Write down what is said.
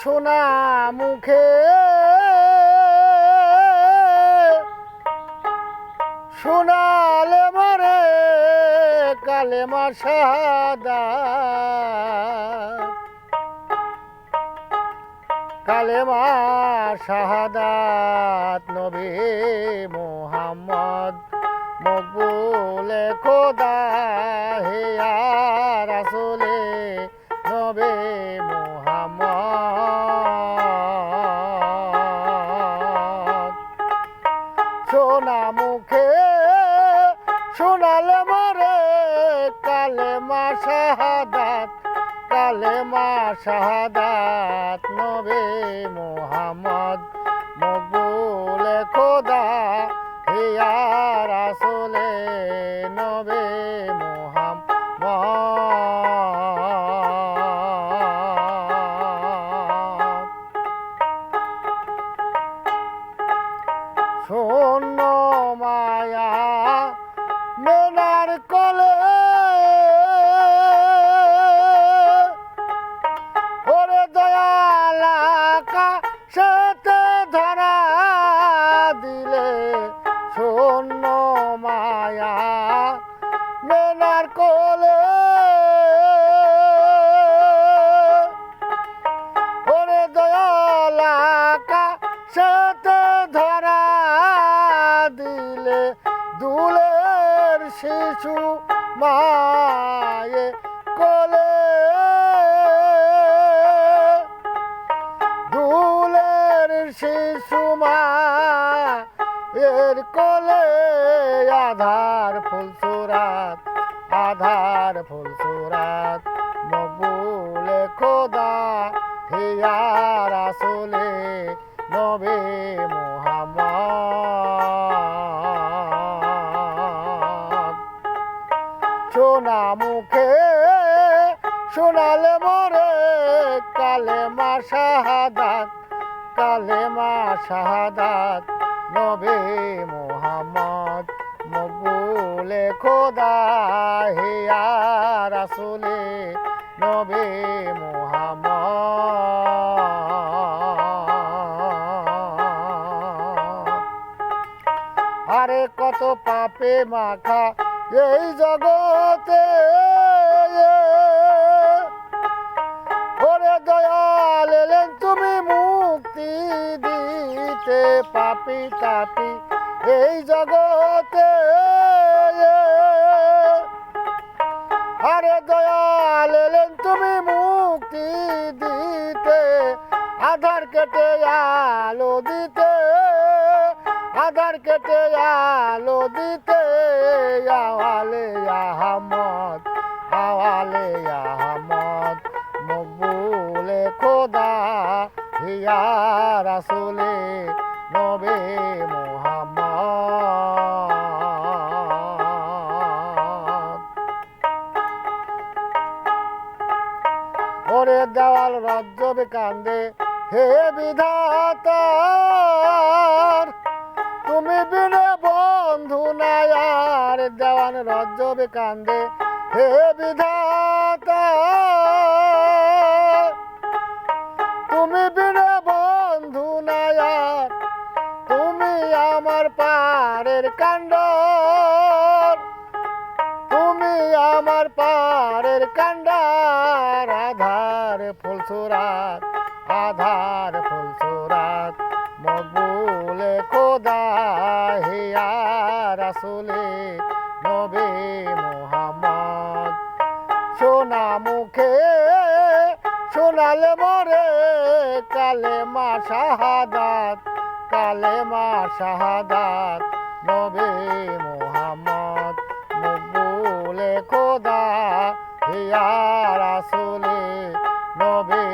শোনা মুখে শোনালে মরে কালেমা শাহাদাত কালেমা শাহাদাত নবী মুহাম্মদ মকবুলে খোদা হে ইয়া রাসূলে নবী মুহাম্মদ শোনা মুখে শোনালে মরে কালেমা শাহাদাত কালেমা শাহাদাত নবী মুহাম্মদ মকবুলে খোদা হে ইয়া রাসূলে নবী মুহাম্মদ শূন্য মায়া মেনার কোলে ওরে দয়াল আকাশেতে ধরা দিলে শূন্য মায়া মেনার কোলে ওরে দয়াল আকাশেতে ধরা দিলে দুলের শিশু মায়ে কোলে দুলের শিশু মায়ের কোলে আধার ফুলসুরাত মকবুলে খোদা হে ইয়া রাসূলে নবী মুহাম্মদ শোনা মুখে শোনালে মরে কালেমা শাহাদাত নবী মুহাম্মদ মকবুলে খোদা হে ইয়া রাসূলে নবী মুহাম্মদ আরে কত পাপে মাখা এই জগতে ওরে দয়াল এলেন তুমি মুক্তি দিতে পাপি তাপি এই জগতে আরে দয়াল এলেন তুমি মুক্তি দিতে আধার কেটে আলো দিতে আধার কেটে আলো দিতে আওয়ালে আহমদ মকবুলে খোদা হে ইয়া রাসূলে নবী মুহাম্মদ ওরে দেওয়াল রজ্জবে কান্দে হে বিধাতার তুমি বিনে বন্ধু নাই আর দেওয়ান রজ্জবে কান্দে হে বিধাতা তুমি বিনে বন্ধু নাই আর তুমি আমার পারের কাণ্ডর তুমি আমার পারের কাণ্ডার আধার ফুলসুরাত মকবুলে খোদা হে ইয়া রাসূলে নবী মুহাম্মদ শোনা মুখে শোনালে মরে কালেমা শাহাদাত নবী মুহাম্মদ মকবুলে খোদা হে ইয়া রাসূলে নবী